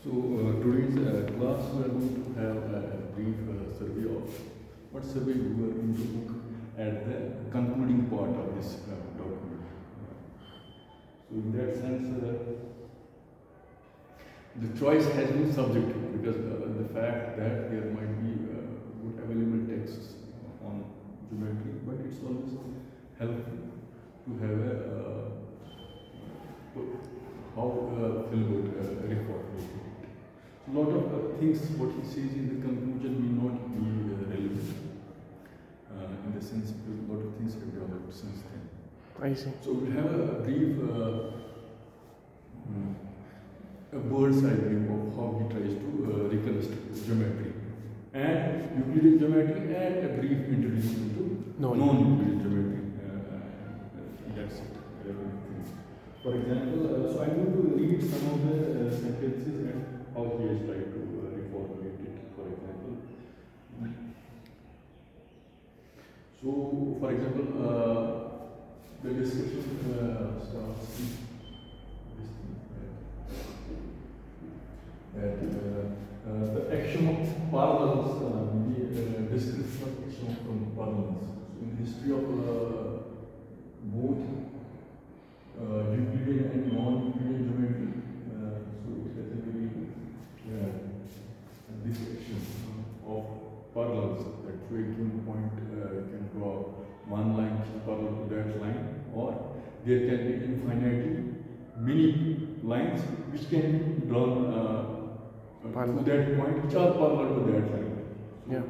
Today's class we are going to have a brief survey of what survey we are going to look at the concluding part of this document. So in that sense, the choice has been subjective because the fact that there might be good available texts on geometry, but it's always helpful to have a how Philbert reformulated it. A lot of things what he says in the conclusion may not be relevant in the sense because a lot of things have developed since then. I see. So we have a brief a bird's eye view of how he tries to reconstruct geometry and Euclidean geometry and a brief introduction to non-Euclidean geometry. That's it. For example, so I'm going to read some of the sentences and how he has tried to reformulate it. For example, so for example, the discussion starts with this thing that the action of parallels, the description of action from parallels. So in the history of both Euclidean and non-Euclidean geometry, so it has a very this action of parallels that to a given point you can draw one line which is parallel to that line, or there can be infinitely many lines which can be drawn to that point which are parallel to that line. Yeah.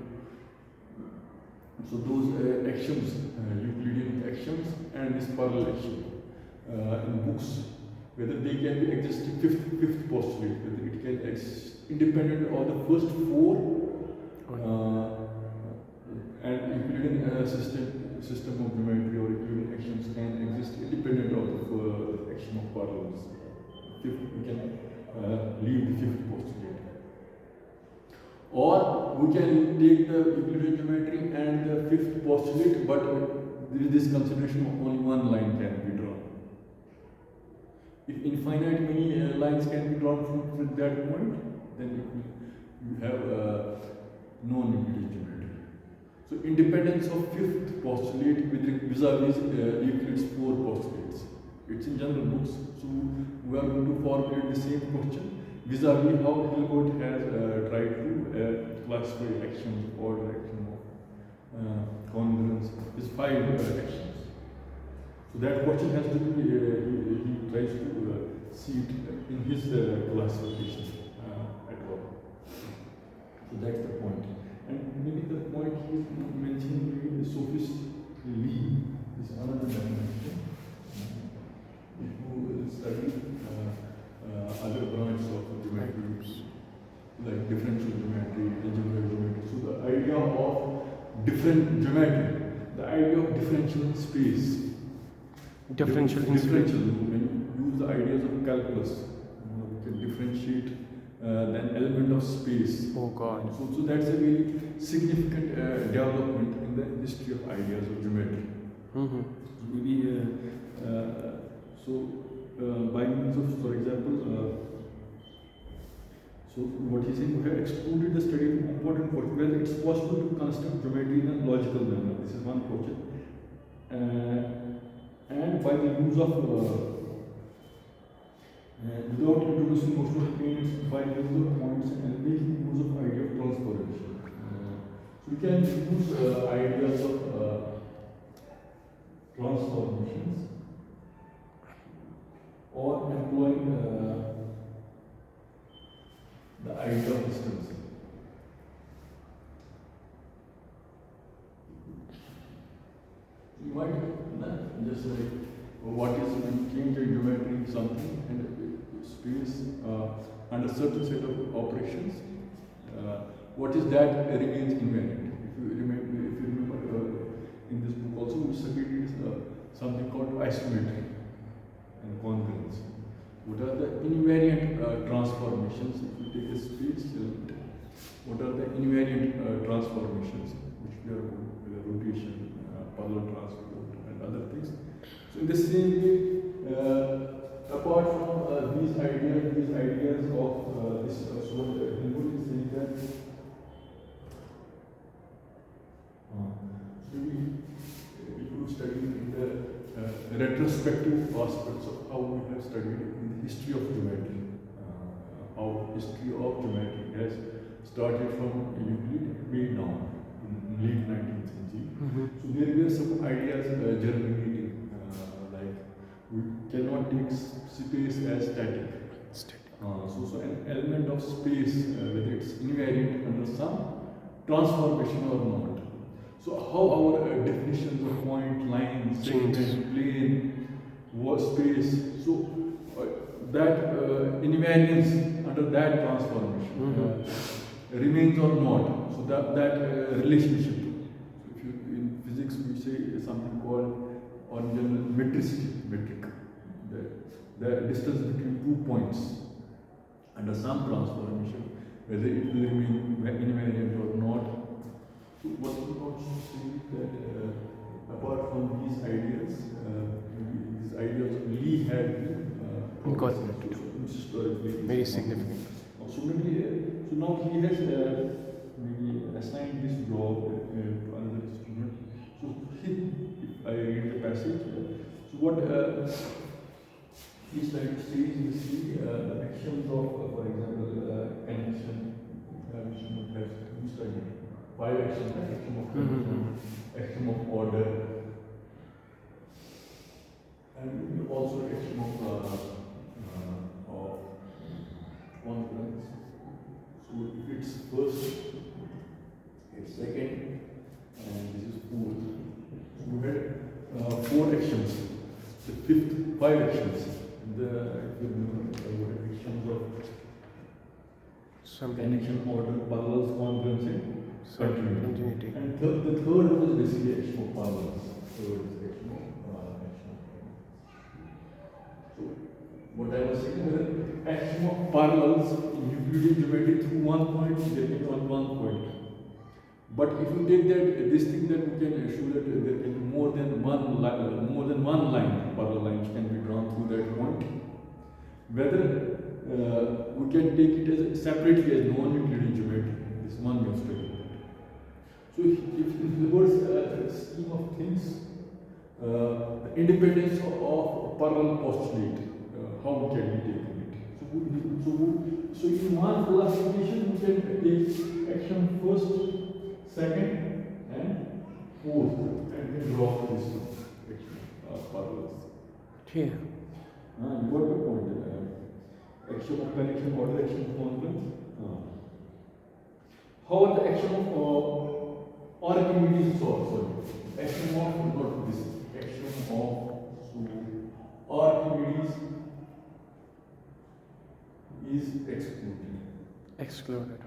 So those actions, Euclidean actions and this parallel action. In books, whether they can be existing fifth postulate, whether it can exist independent of the first four, and Euclidean system of geometry or Euclidean actions can exist independent of the action of parallels. We can leave the fifth postulate, or we can take the Euclidean geometry and the fifth postulate, but there is this consideration of only one line can be drawn. If infinite many lines can be drawn from that point, then you have non-Euclidean geometry. So independence of fifth postulate vis-a-vis Euclid's four postulates. It's in general books. So we are going to formulate the same question vis-a-vis how Hilbert has tried to classify actions, order action of congruence. These five actions. So that question has to be, he tries to see it in his classification at all. So that's the point. And maybe the point he is mentioning the sophist Lee is another dimension. If you study other branches of geometry, like differential geometry, algebraic geometry, so the idea of different geometry, the idea of differential space. Differential. When you use the ideas of calculus, you can differentiate an element of space. Oh God. So that's a very significant development in the history of ideas of geometry. Mm-hmm. Maybe by means of, for example, so what he's saying, we have excluded the study of important question whether it's possible to construct geometry in a logical manner. This is one question. And by the use of without introducing notional paints, by the use of points and making use of idea of transformation. So we can use ideas of transformations or employing the idea of distance. You might just like what is change in geometry something and space under certain set of operations. What is that remains invariant. If you remember in this book also we studied something called isometry and congruence. What are the invariant transformations if you take a space element? What are the invariant transformations which we are going with rotation, parallel transport and other things. So in the same way, apart from these ideas of this respective aspects of how we have studied in the history of geometry. How history of geometry has started from Euclid way down in late 19th century. So there were some ideas germinating, like we cannot take space as static. So an element of space, whether it's invariant under some transformation or not. So how our definitions of point, line, segment, plane, space, so that invariance under that transformation remains or not. So that relationship. So if you in physics we say something called on general metric, the distance between 2 points under some transformation, whether it will remain invariant or not. So what we want to say is that apart from these ideas, these ideas Lee had incorporated. Historically, Very significant. So maybe so now he has maybe assigned this job to another student. So if I read the passage, so what he's trying to say is you see the actions of, for example, connection, which you would have studied. 5 actions, action of connection, action of order, and also action of confluence. So if it's first, it's second, and this is fourth. So we had 4 actions. The fifth, 5 actions. The actions of Some connection, order, parallels, congruence, and continuity. continuity. And the third one is basically action of parallels. Third is action of So what I was saying was action of parallels in Euclidean geometry through one point, they can on one point. But if you take that this thing that we can show that there can be more than one line, parallel lines can be drawn through that point. Whether we can take it as separately as non-Euclidean geometry, this one way of studying it. So if in reverse scheme of things, the independence of parallel postulate, how can we take it? So in one classification, we can take action first, second, and fourth, and then draw this action parallels. Yeah. You got the point. Action of connection, order, action of confluence. How the action of Archimedes sorry. Action of not this. Action of Archimedes is excluded.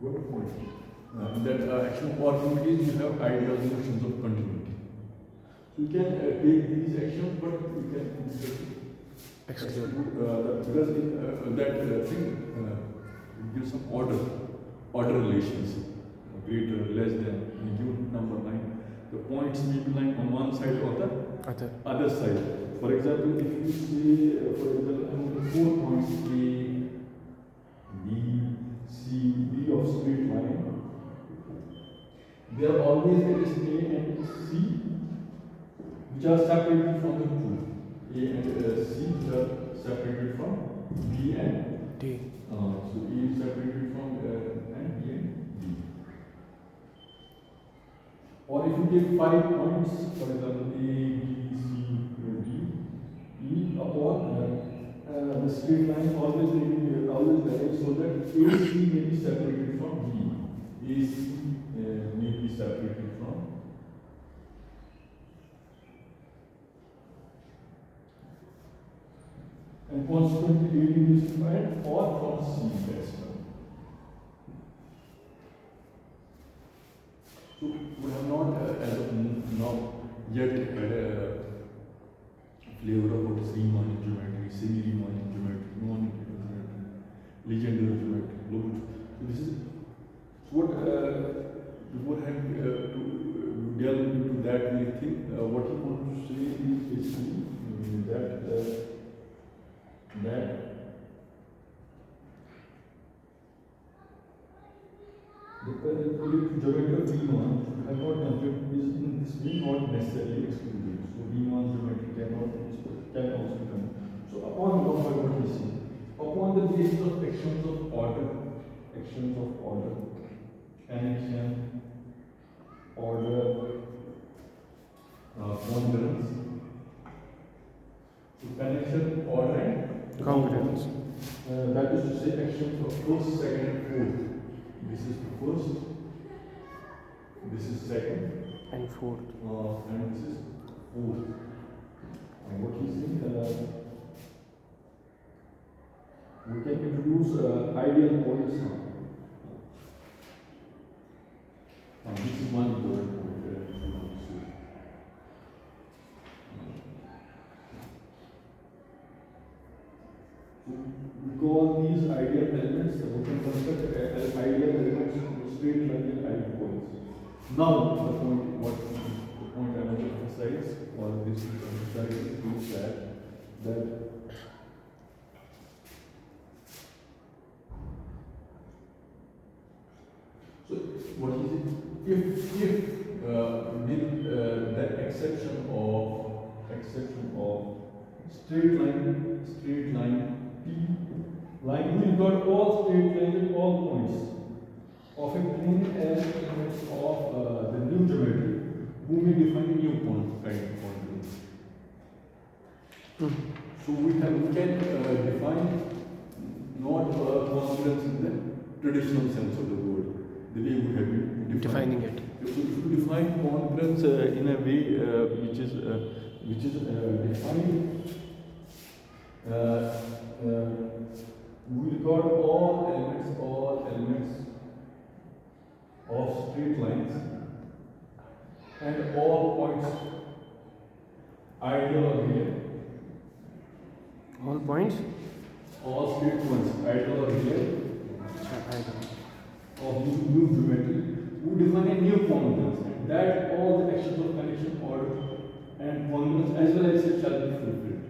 Good point. In that action of Archimedes, you have ideal notions of continuity. So you can take these actions, but you can exclude because in that thing it gives some order relations, greater, less than, in a given number line. The points may be lying on one side or the other side. For example, if you say, for example, 4 points A, B, C, D of straight line, they are always there is A and C, which are separated from the two. A and C, which are separated from B and D. So A is separated from and B and D. Or if you take 5 points, for example, A, B, C, D, E upon the straight line always varies so that AC may be separated from B. AC may be separated from and consequently A is defined or from C as well. So we have not as of now yet had a flavor of what is Riemann geometry, semi-Riemann geometry, non-Euclidean geometry, legendary geometry, global. So this is what beforehand to delve into that we think what he wants to say is basically that the geometry of Riemann have not considered is in this way not necessarily excluded. So Riemann's geometry can also come. So upon what we see, upon the basis of actions of order, connection, order, congruence. So connection, order, and Congruence. that is to say actions of first, second, and fourth. This is first, this is second, And fourth. and this is fourth. And what is it? We can introduce ideal points now. And this is one important point. We call these ideal elements, we can construct ideal elements from straight line and ideal points. Now, the point I want to emphasize, or this is emphasize, is that so what is it? If with the exception of straight line P line, we got all straight lines at all points of a plane as elements of the new geometry, who may define a new kind of congruence. So we can define not congruence in the traditional sense of the word, the way we have been Defining it. So if you define congruence in a way which is defined, we record all elements of straight lines and all points ideal or real. All points? All straight points ideal or real of new geometry, who define a new congruence, and that all the actions of connection, order, and congruence as well as it shall be fulfilled.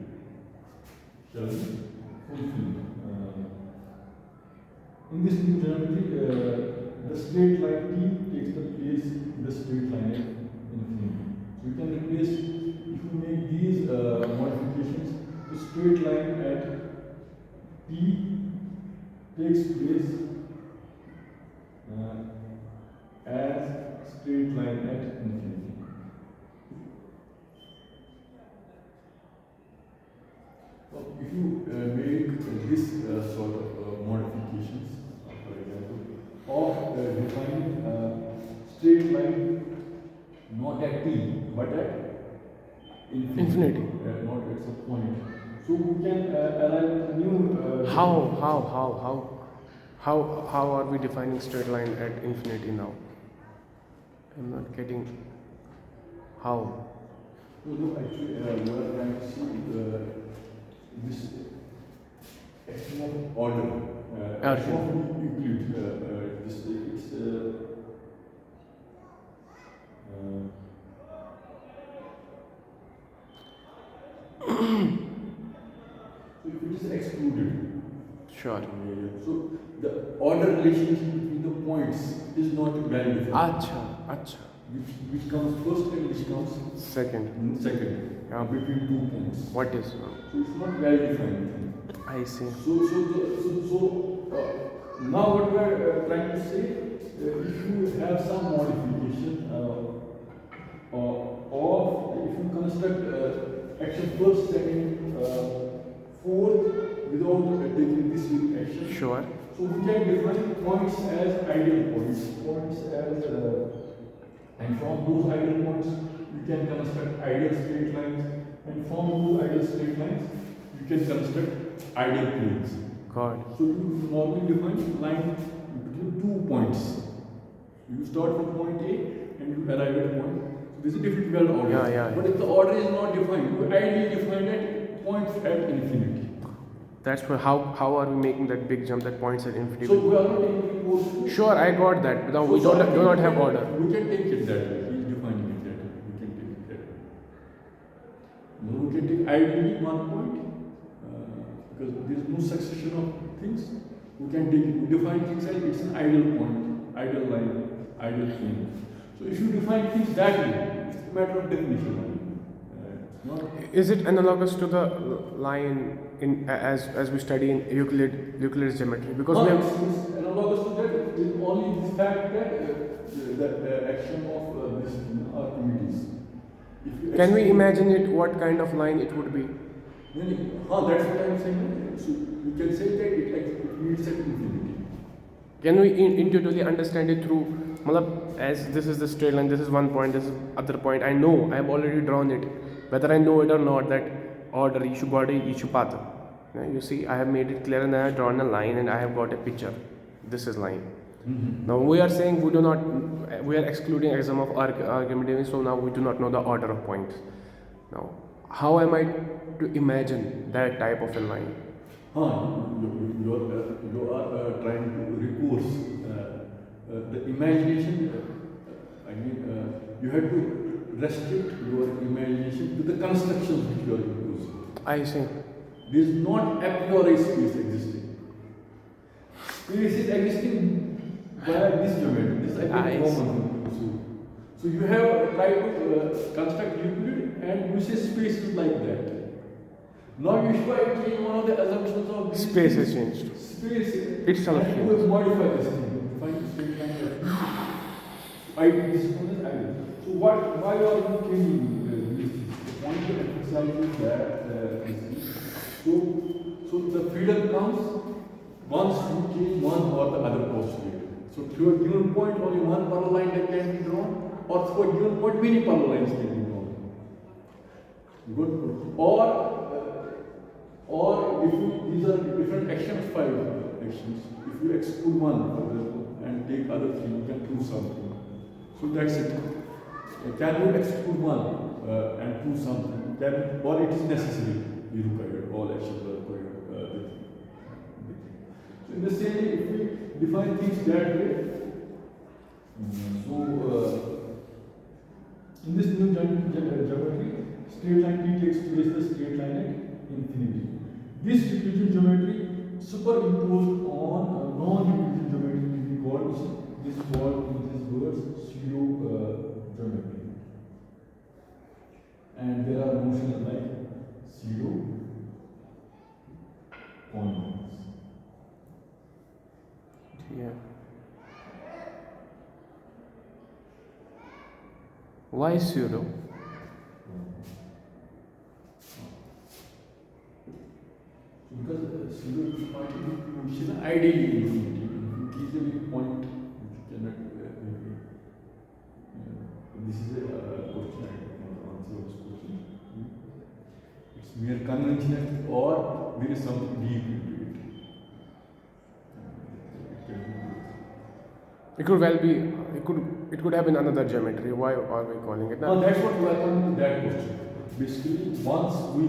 In this new geometry, the straight line T takes the place in the straight line infinity. So you can replace, if you make these modifications, the straight line at T takes place as straight line at infinity. So if you make this sort of modifications, for example, of defining straight line not at T but at infinity. Not at some point. So we can arrive at a new. How are we defining straight line at infinity now? I'm not getting how. No, actually, we are trying to see this action of order. Action of Euclid. It's so if it is excluded. Sure. So the order relationship between the points is not well defined. Acha. Which comes first and which comes Second. Yeah. Between 2 points. What is? So it's not well defined. I see. So now what we are trying to say, if you have some modification of if you construct action first, second, fourth without taking this action. Sure. So we can define points as ideal points. And from those ideal points, we can construct ideal straight lines. And from those ideal straight lines, you can construct ideal planes. God. So you normally define line between 2 points. You start from point A and you arrive at point. So this is difficult order. Yeah. But if the order is not defined, you ideally define at points at infinity. That's why how are we making that big jump that points at infinity? So we are not taking course. Sure, I got that. Now we do not have order. We can take it that way. He is defining it that way. We can take it that way. Now we can take ideally 1 point because there is no succession of things. We can take it, we define things as it's an ideal point. ideal line, ideal plane. So if you define things that way, it's a matter of definition only. Not Is it analogous to the line in as we study in Euclid's geometry? Because no, we have, it's analogous to that is only the fact that the action of this Archimedes. If you can we exclude- imagine it? What kind of line it would be? That's what I'm saying. So you can say that it meets at infinity. Can we intuitively understand it through, matlab, as this is the straight line, this is one point, this is other point. I know I have already drawn it, whether I know it or not. That order, issue body, issue path. You see, I have made it clear, and I have drawn a line, and I have got a picture. This is line. Now we are saying we are excluding exam of Archimedes, so now we do not know the order of points. Now, how am I to imagine that type of a line? You are trying to recourse the imagination. You have to restrict your imagination to the constructions which you are using. I see. There is not a priori space existing. Space is existing via this geometry. This is I common. So you have tried to construct Euclid and you say space is like that. Now you should change one of the assumptions of this. Space has changed. Space Itself and you modify this thing. Find the straight line. This one is ideal. So why are you changing these things? The point to emphasize is that so the freedom comes once you change one or the other postulate. So to a given point only one parallel line that can be drawn, or for a given point many parallel lines can be drawn. Good. Or if these are different actions, 5 actions. If you exclude one, for example, and take other 3, you can prove something. So that's it. Can you exclude one and prove something? Or it is necessary be required, all actions are required. So in the same way, if we define things that way, in this new geometry, straight line T takes place the straight line at infinity. This Euclidean geometry superimposed on non-Euclidean geometry will be called, this called in these words pseudo geometry. And there are notions like pseudo conics. Yeah. Why pseudo? Because pseudo is ideally infinity. Infinity is a big point which you cannot. This is a question I cannot answer this question. It's mere conventional, or there is something deep into it. It could well be. It could have been another geometry. Why are we calling it that? That's what we are coming to that question. Basically, once we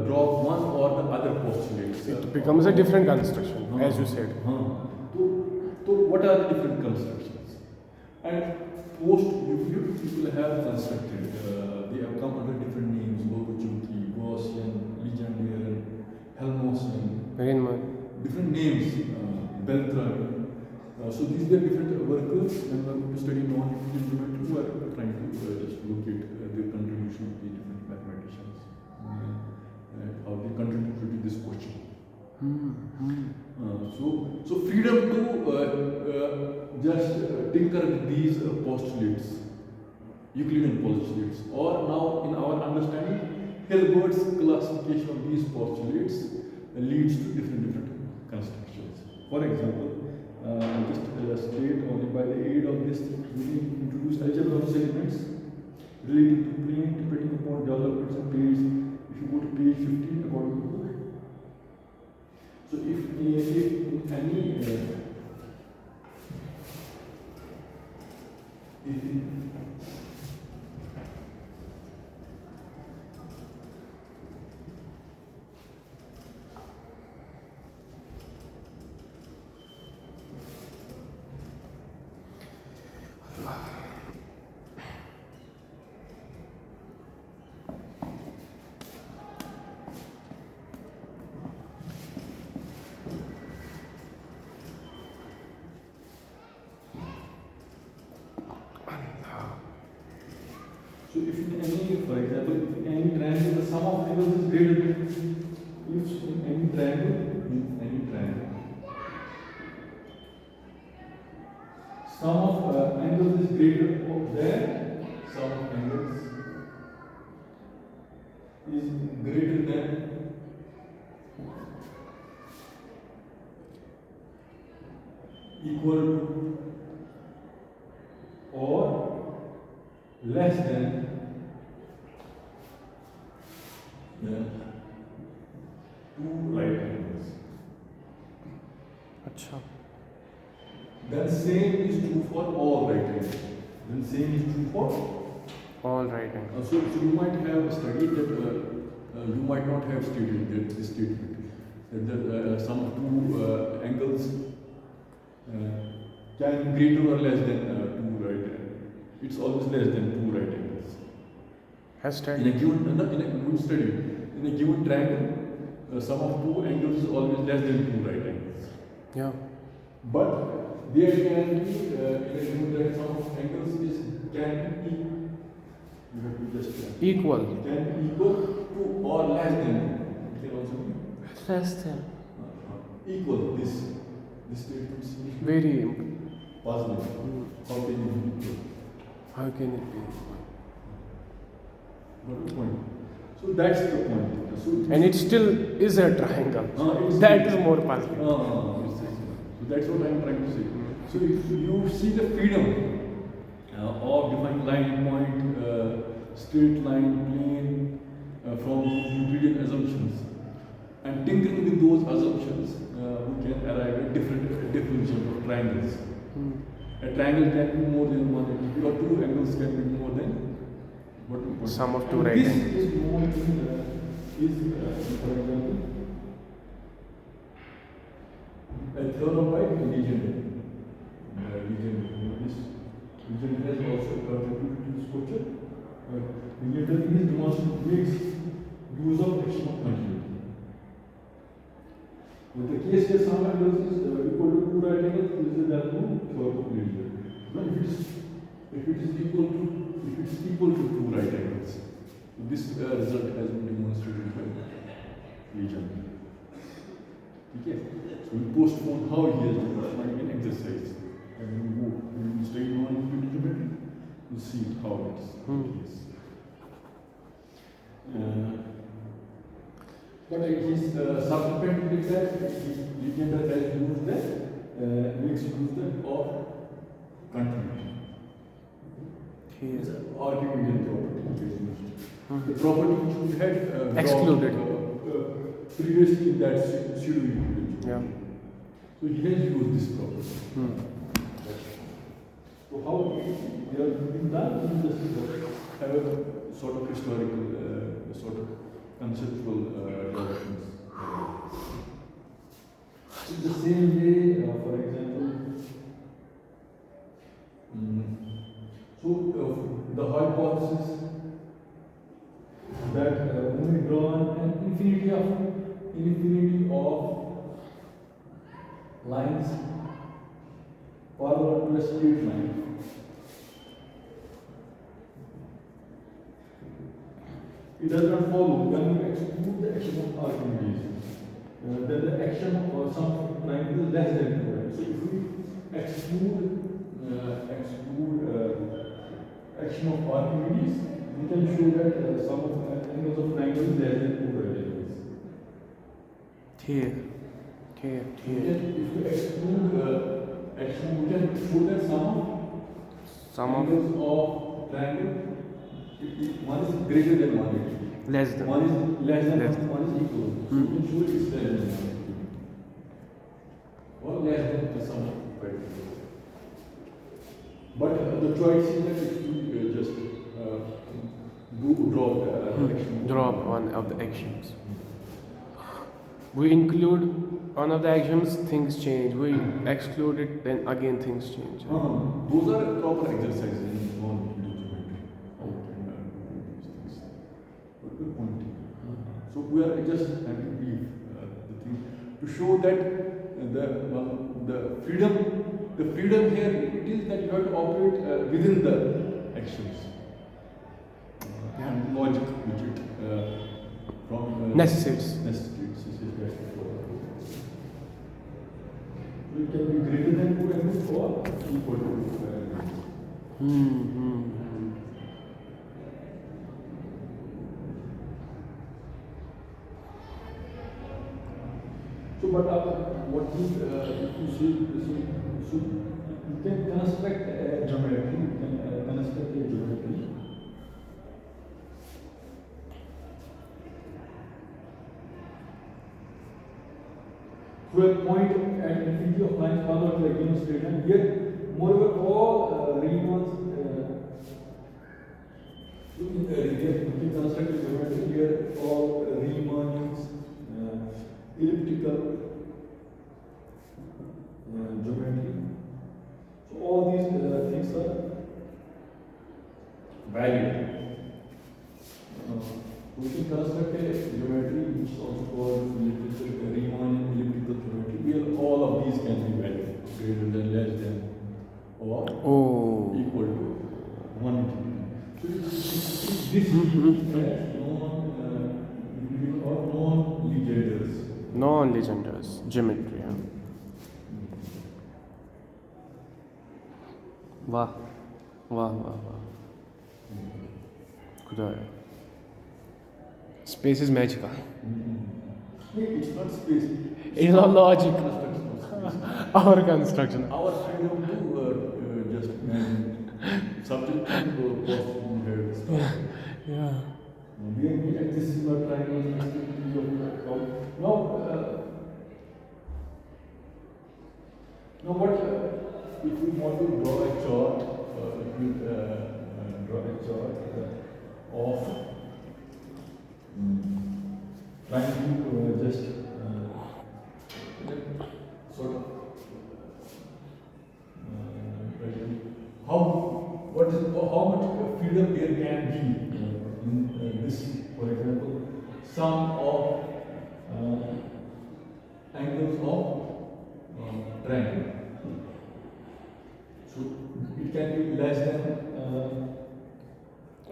drop one or the other postulates, It becomes a different construction, as you said. So what are the different constructions? And post-Euclid, people have constructed, they have come under different names: Lobachevsky, Gaussian, Legendre, Helmholtz, Riemann. different names, Beltrami. So these are different workers and who study non-Euclidean geometry who are trying to just locate their contribution of the different mathematicians and how they contribute to this question. So freedom to just tinker with these postulates, Euclidean postulates, or now in our understanding, Hilbert's classification of these postulates leads to different constructions. For example, just state only by the aid of this, we introduce algebra of segments relating to plane depending upon developments and page. If you go to page 15, according to the book. So if if in any, for example, if in any triangle the sum of angles is greater than, if in any triangle, sum of angles is greater than sum of angles is greater than equal to or less than two right angles. अच्छा. Then same is true for all right angles. Then same is true for All right angles. so you might have studied that you might not have studied that this statement that the sum of two angles can be greater or less than two right angles. It's always less than two right angles. Has In studied. a given, in a good study, in a given triangle, sum of two angles is always less than two right angles. Yeah. But there can be in a given triangle, sum of angles can be you have to just Equal. can be equal to or less than. It can also be Less than. equal. This statement is Very. positive. How can you be equal? How can it be? What the point? So that's the point. So And it still is a triangle. it's- That is more positive. So that's what I'm trying to say. So if you see the freedom of defining line, point, straight line, plane from Euclidean assumptions, and tinkering with those assumptions, we can arrive at different definitions of triangles. Hmm. A triangle can be more than one entity, or two angles can be more than what we call. Sum of two And right this angles. is more in for example, a theorem by Legendre. Legendre has also contributed to this culture. Legendre in his demonstration makes use of action of continuity. In the case where sum angles is equal to two right angles, this is the value theorem of Legendre. Now, if it is equal to two right angles, this result has been demonstrated by Legendre. Okay, so we postpone how he has defined an exercise, and when we study non-Euclidean geometry, we'll see how it is. But his subsequent exercise, Legendre has used that, makes use of continuity. It's an Archimedean property. The property which we had Excluded. Previously in that pseudo-Euclidean. Yeah. So he has used this property. Hmm. So how we are doing that, we just have a sort of historical, sort of conceptual developments. In the same way, for example, the hypothesis that when we draw an infinity of lines parallel to a straight line, it does not follow when we exclude the action of Archimedes. Then the action of some triangle is less than 2. Right? So if we exclude action of Archimedes, we can show that some of angles of triangle is less than 2 right angles. Here. If we exclude action, we can show that Some of angles of triangle, one is greater than 180. less than. One is less than Less. one is equal. So we can show it's less than 180. Or less than the sum of right. But the choice is that if you just draw the action. Draw one of the actions. We include one of the actions, things change. We exclude it, then again things change. Those are proper exercises in non-Euclidean geometry. How can do these things? But good point. So we are just having brief the thing to show that the freedom here it is that you have to operate within the actions. Yeah. and logic widget from Necessitates. necessitates. This is that. So it can be greater than 2 angles or equal to 2 angles. Hmm. So, but what is if you see, so you can construct a geometry, you can construct a geometry. To a point at infinity of lines parallel to a given straight line. Yet, moreover, all Riemann's we can construct a geometry here. All Riemann's elliptical geometry. So all these things are valid. We can construct a geometry which is also called Riemann elliptical geometry. Where all of these can be valid, greater than, less than, or Oh. equal to 1. So this is non-Legenders. Non-Legenders geometry. Yeah. वाह वाह वाह वाह खुदा है space is magical. It's not space. It's not logic. Construction of space. Our construction. Our freedom to just imagine subject to possible head stuff. Yeah. We exist in our triangle. Now, now what if we want to draw a chart? If we draw a chart of trying to just sort of how much freedom there can be in this, for example, sum of angles of triangle. So it can be less than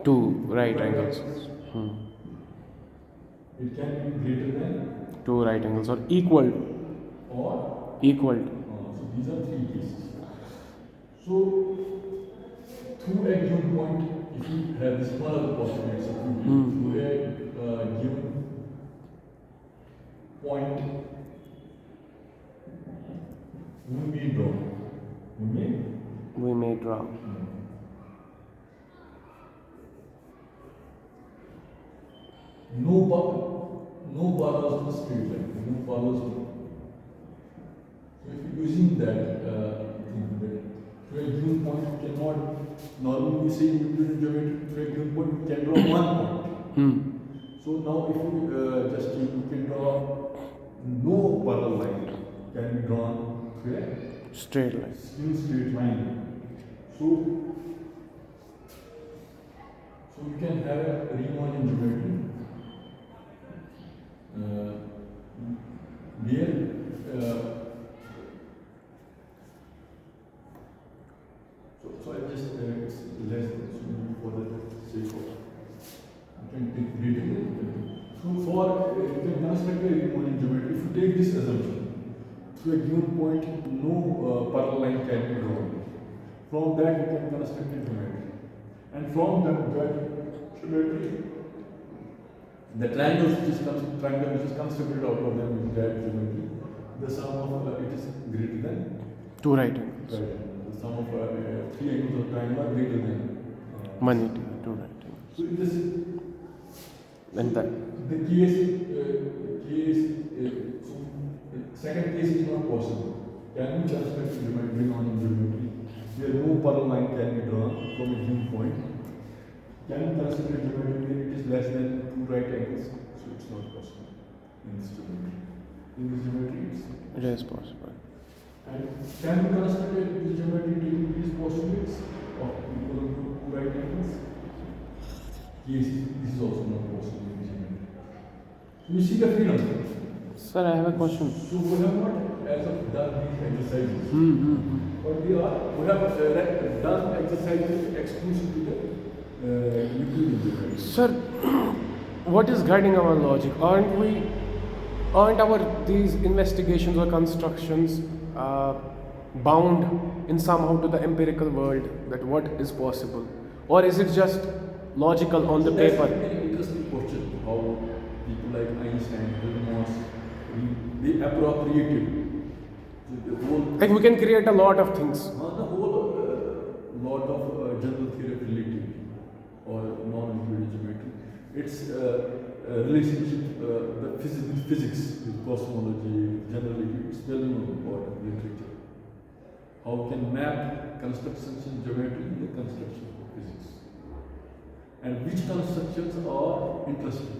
Two right angles. it can be greater than Two right angles or equal. or Equal. so these are 3 cases. So through a given point, if you have this one other possibility, so through a given point, we may draw. We may draw. No parallels to straight line. No parallels to. So if you're using that thing, that to a given point you cannot. Normally we say in Euclidean geometry, to a given point you can draw one point. So now if you just you can draw no parallel line can be drawn to a Straight line. straight line. So you can have a Riemann geometry where so I just it's less than so for the sake of you can take detail. So for you can construct a Riemann geometry. If you take this assumption, to a given point no parallel line can be drawn. From that you can construct a geometry, and from that geometry, the triangle which is constructed out of them with that geometry, the sum of it is greater than Two right angles. the sum of 3 angles of triangle are greater than 180. Two right angles. So in this, And that. the so second case is not possible. Can we construct geometry on geometry where no parallel line can be drawn from a given point? Can we construct a geometry where it is less than 2 right angles? So it's not possible in this geometry. In this geometry, It is possible. and can we construct this geometry taking these postulates of equal to 2 right angles? Yes, this is also not possible in this geometry. So you see the freedom. Sir, I have a question. So we have not as of done these exercises. But we have done exercises exclusive to the Euclidean geometry. Sir, what is guiding our logic? Aren't our these investigations or constructions bound in somehow to the empirical world that what is possible, or is it just logical on the That's paper? a very interesting question. How people like Einstein, Wilmot, they appropriated the whole Like we can create a lot of things. the whole lot of general theory of relativity or non-Euclidean geometry. Its relationship with physics, with cosmology, with general relativity, it's well known part of literature. How we can map constructions in geometry in the constructions of physics, and which constructions are interesting.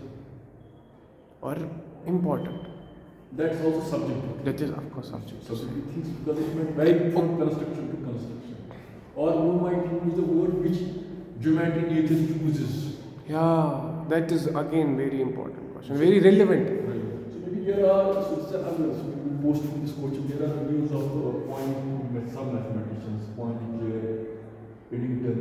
Or important. That's also subjective. That is, of course, subject. Subjective things, because it might vary from construction to construction. Or we might use the word which geometry nature chooses. Yeah, that is again very important question, very relevant. So maybe there are, so we post this question, there are views of some mathematicians, Poincare, Eddington,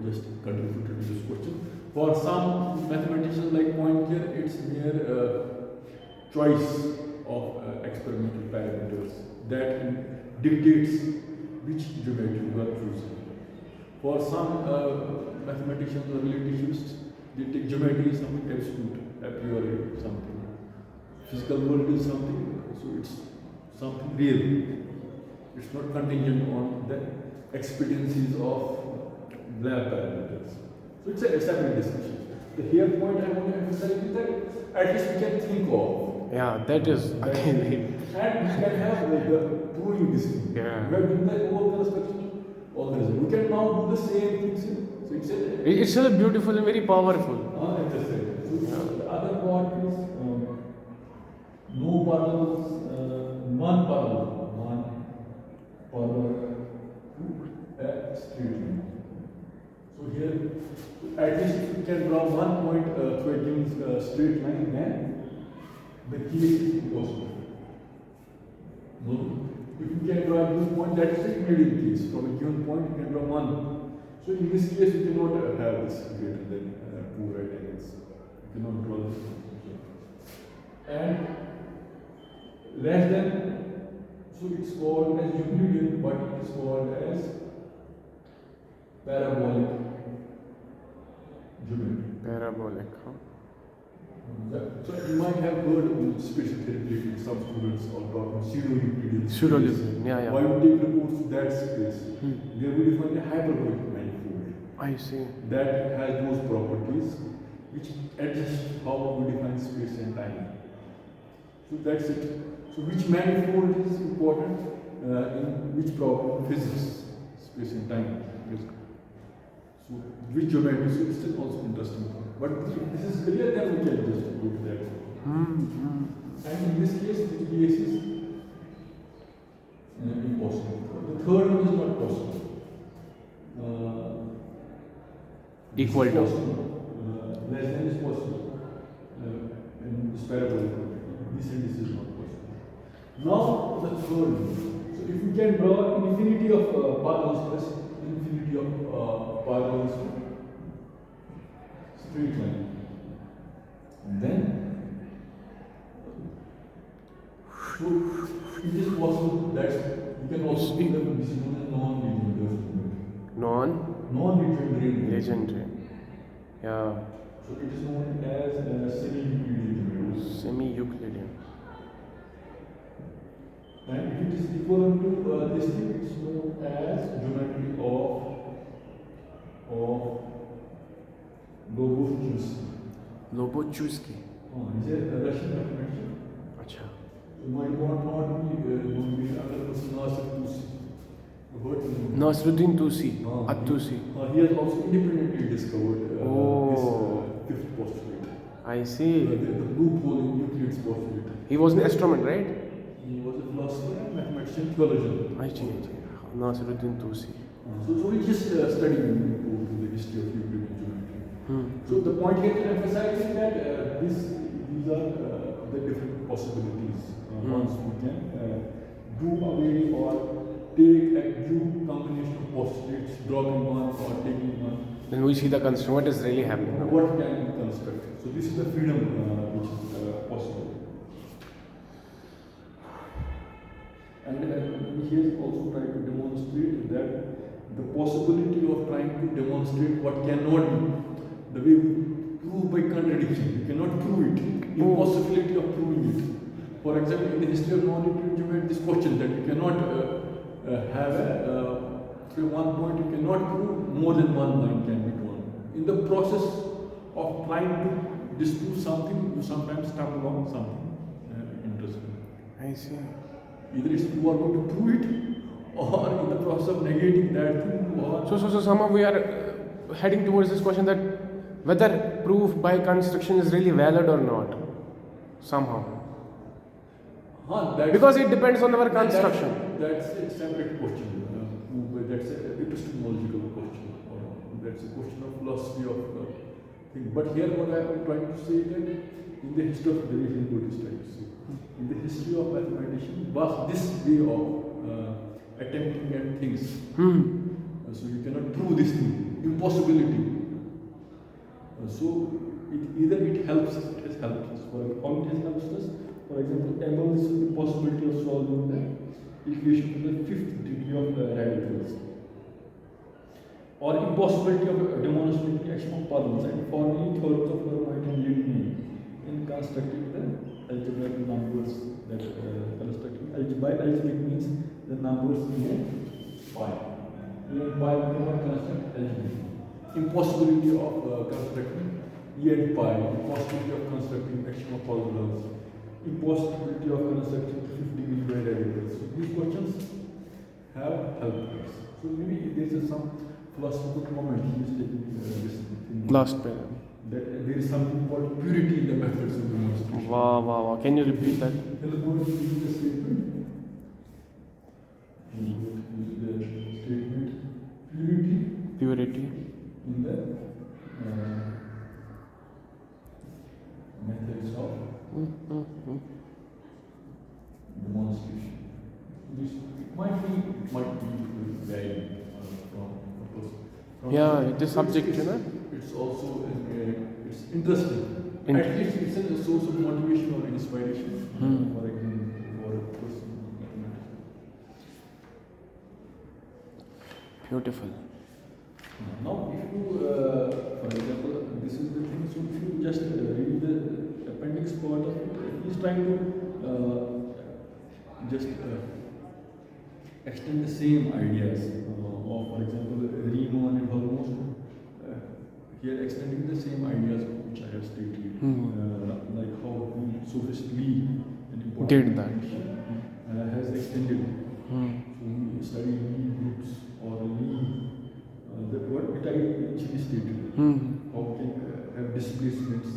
just contributed to this question. For some mathematicians like Poincare, it's mere choice of experimental parameters that dictates which geometry you are choosing. For some mathematicians or relativists, they take geometry as something absolute, a priori, something. Physical world is something, so it's something real. It's not contingent on the expediencies of lab parameters. So it's a separate discussion. The here point I want to emphasize is that at least we can think of. Yeah, that is again. And we can have the proving this thing. Yeah. We have done the whole construction, all the result. We can now do the same things. So it's a It's still beautiful and very powerful. interesting. So the other part is no parallels, non-parallel, non-parallel to a straight line. So here, at least if you can draw one point through a given straight line, then the case is impossible. No. If you can draw a given point, that is a Euclidean case. From a given point, you can draw one. So in this case, you cannot have this greater than 2 right angles. You cannot draw this. And less than, so it's called as Euclidean, but it is called as parabolic geometry. Parabolic, huh? So you might have heard in spatial therapy, some students are talking pseudo-Euclidean space. Pseudo-Euclidean, yeah. Why would take the course to that space? There we define a hyperbolic manifold I see. that has those properties which adjust how we define space and time. So that's it. So which manifold is important in which problem? Physics, space and time. So which geometry? So it's still also interesting. But if this is clear, then we can just go to that. And in this case, which case is impossible. The third one is not possible. Equal is to. possible. Less than is possible. And this parabolic. This and this is not possible. Now the third one. So if we can draw an infinity of parallels plus infinity of parallels straight line, then so it is possible that you can also see that this is known as non-legendary. Legendary. Yeah. So it is known as semi-Euclidean geometry. Semi-Euclidean. And if it is equivalent to this thing, it is known as geometry of Lobachevsky. Lobochevsky. He's a Russian mathematician. Acha. So might not be known to be another person, Nasir Tusi. Nasruddin Tusi. Ah, At-Tusi. He has also independently discovered this fifth postulate. I see. The loophole in Euclid's postulate. He was an astronomer, right? He was a philosopher and mathematician, theologian. I see. Nasruddin Tusi. So we just studying the history of Euclidean geometry. So the point here to emphasize is that these are the different possibilities. Once we can do away or take a new combination of postulates, dropping one or taking one, Then we see the constraint. What is really happening now? What can be constructed? So this is the freedom which is possible. And he has also tried to demonstrate that the possibility of trying to demonstrate what cannot be, the way we prove by contradiction, you cannot prove it, impossibility of proving it. For example, in the history of non-Euclidean geometry, this question that you cannot have say one point, you cannot prove more than one line can be drawn. In the process of trying to disprove something, you sometimes stumble on something interesting. I see. Either it's you are going to prove it, or in the process of negating that thing, or So somehow we are heading towards this question that whether proof by construction is really valid or not. Somehow. that's, Because it depends on our construction. That's a separate question. That's an epistemological question, or that's a question of philosophy of thing. But here, what I am trying to say is that in the history of derivation, Buddhist trying to say, in the history of mathematician, was this way of attempting at things. So you cannot prove this thing, impossibility. So either it helps us, it has helped us. How it has helped us? For example, Abel's possibility of solving the equation to the fifth degree of radicals, or impossibility of demonstrating action of puzzles and forming theorems of Fermat and Leibniz in constructing the algebraic numbers. That constructing by algebraic means the numbers in pi. In pi we cannot construct algebra. Impossibility of constructing E and pi, impossibility of constructing action of puzzles, impossibility of constructing fifth degree radicals. So these questions have helped us. So maybe there is some philosophical moment he is taking this thing. Last pair. That there is something called purity in the methods of demonstration. Wow. Can you repeat that? Tell about the statement. The statement purity in the methods of demonstration. This might be varied from Yeah, it is subject, you know. It's also it's interesting. In- At least it's a source of motivation or inspiration for a person. Beautiful. Now, if you, for example, this is the thing. So if you just read the appendix part of it, he's trying to just extend the same ideas of, for example, Riemann and Hormozd. Here, extending the same ideas which I have stated, like how Sophist Lee, an important Did that. has extended. So we study Lie groups or Lie. What I initially stated, how we can have displacements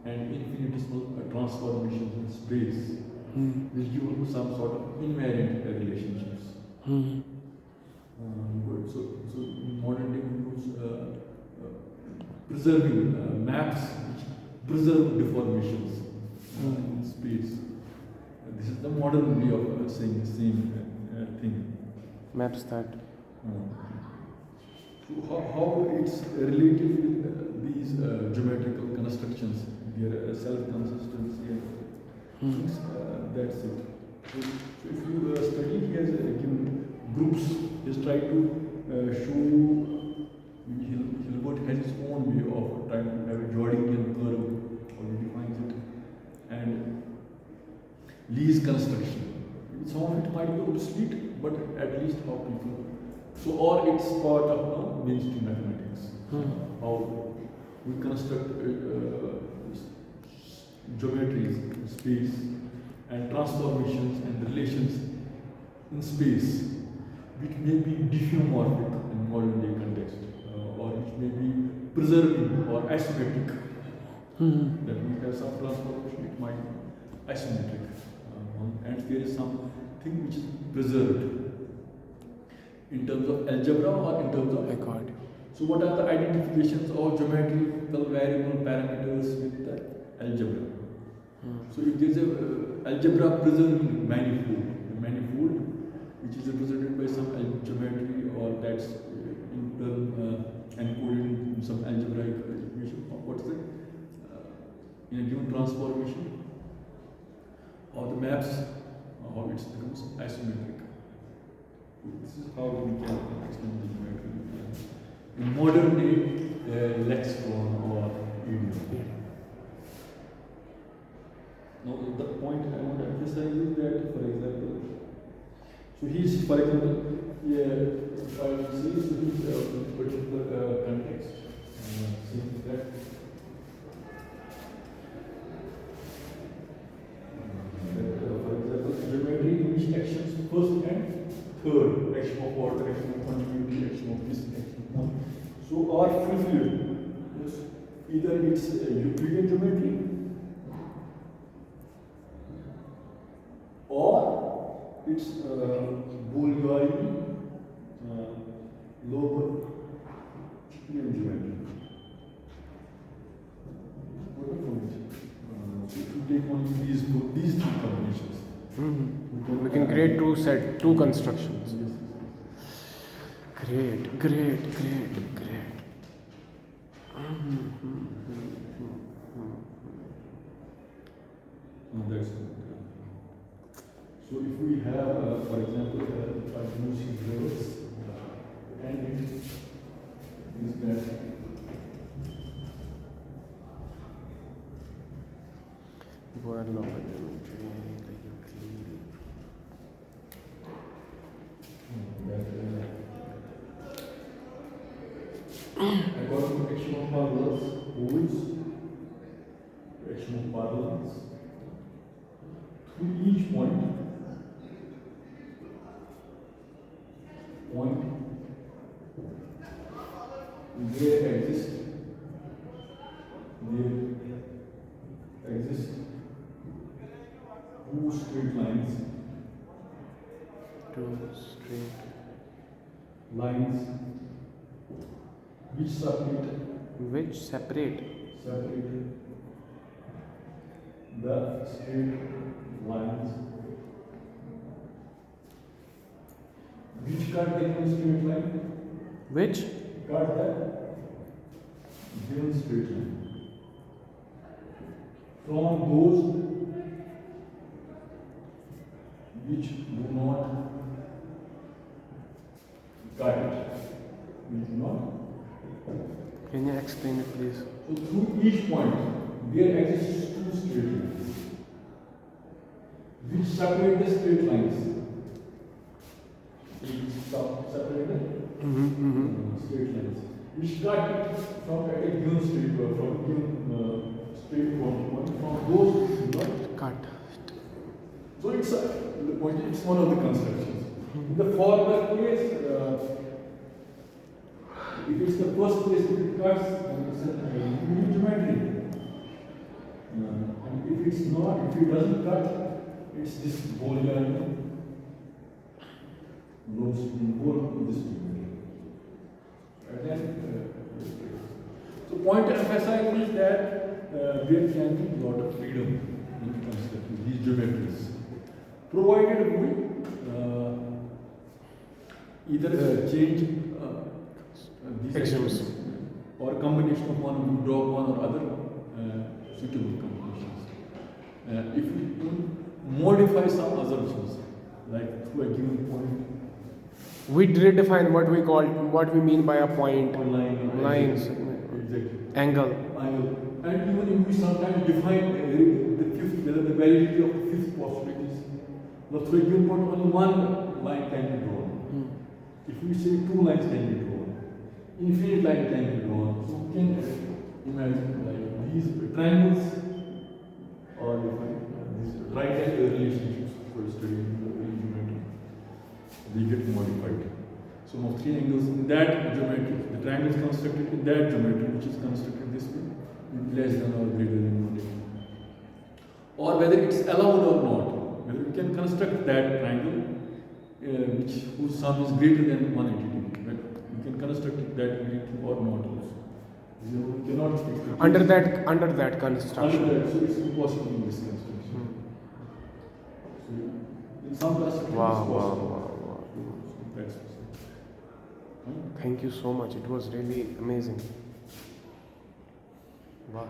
and infinitesimal transformations in space, which give us some sort of invariant relationships. So in modern day we use preserving maps which preserve deformations in space. This is the modern way of saying the same thing. Maps that. So how it's related with these geometrical constructions, their self-consistency and things, that's it. So if you study, he has given groups, he's tried to show, Hilbert has his own way of trying to have a Jordangian curve, how he defines it, and Lee's construction. Some of it might be obsolete, but at least how people. So, or it's part of mainstream mathematics. How we construct geometries in space and transformations and relations in space, which may be diffeomorphic in modern day context, or which may be preserving or asymmetric. That we have some transformation, it might be asymmetric, and there is something which is preserved in terms of algebra or in terms of record. So what are the identifications of geometrical variable parameters with the algebra? So if there is a algebra preserving manifold, a manifold which is represented by some geometry or that's encoded in transformation of the maps, how it becomes isometric. This is how we can explain the geometry in modern day lexicon or idiom. Now, the point I want to emphasize is that, for example, so he's, for example, if I say, so he's a particular context, saying that for example, geometry in which actions first and third, action of order, action of continuity, action of this, action of one, so are fulfilled. Yes. Either it's Euclidean geometry or it's Bulgari Lobachkian geometry. What are points? So if you take only these two combinations, We can create two constructions. Great, great, great, great. No, that's so if we have, for example, a using levels and it is that according to action of parallels, holds action of parallels through each point there exist two straight lines which separate the straight lines which cut the given straight line which cut the given straight line from those which do not cut it, which do not. Can you explain it, please? So through each point there exists two straight lines which separate the straight lines. Separate the straight lines which cut from a given straight from given straight point from those which do not Cut. So it's the point. It's one of the constructions. In the former case, if it's the first place it cuts, then it's a geometry. And if it's not, if it doesn't cut, it's this Boolean loads in this geometry. And then, so point to emphasize is that there can be a lot of freedom in constructing these geometries, provided we either change these Axioms. axioms or combination of one, we drop one or other suitable combinations. If we modify some assumptions, like through a given point, We redefine what we mean by a point, or line, lines, exactly. angle. And even if we sometimes define the fifth, whether the validity of the fifth postulate is, now through a given point, only one line can be drawn. If we say two lines can be drawn, infinite line can be drawn. So we can imagine like these triangles or these right-angle relationships for studying geometry, they get modified. So now three angles in that geometry, the triangle is constructed in that geometry, which is constructed this way, less than or greater than 180. Or whether it's allowed or not, whether we can construct that triangle whose sum is greater than 180 degree. Right? We can construct that relative or not also. We cannot Under that construction. under that, so it's impossible in this construction. So in some construction Wow, it's wow, possible. wow, wow. That's Thank you so much. It was really amazing. Wow.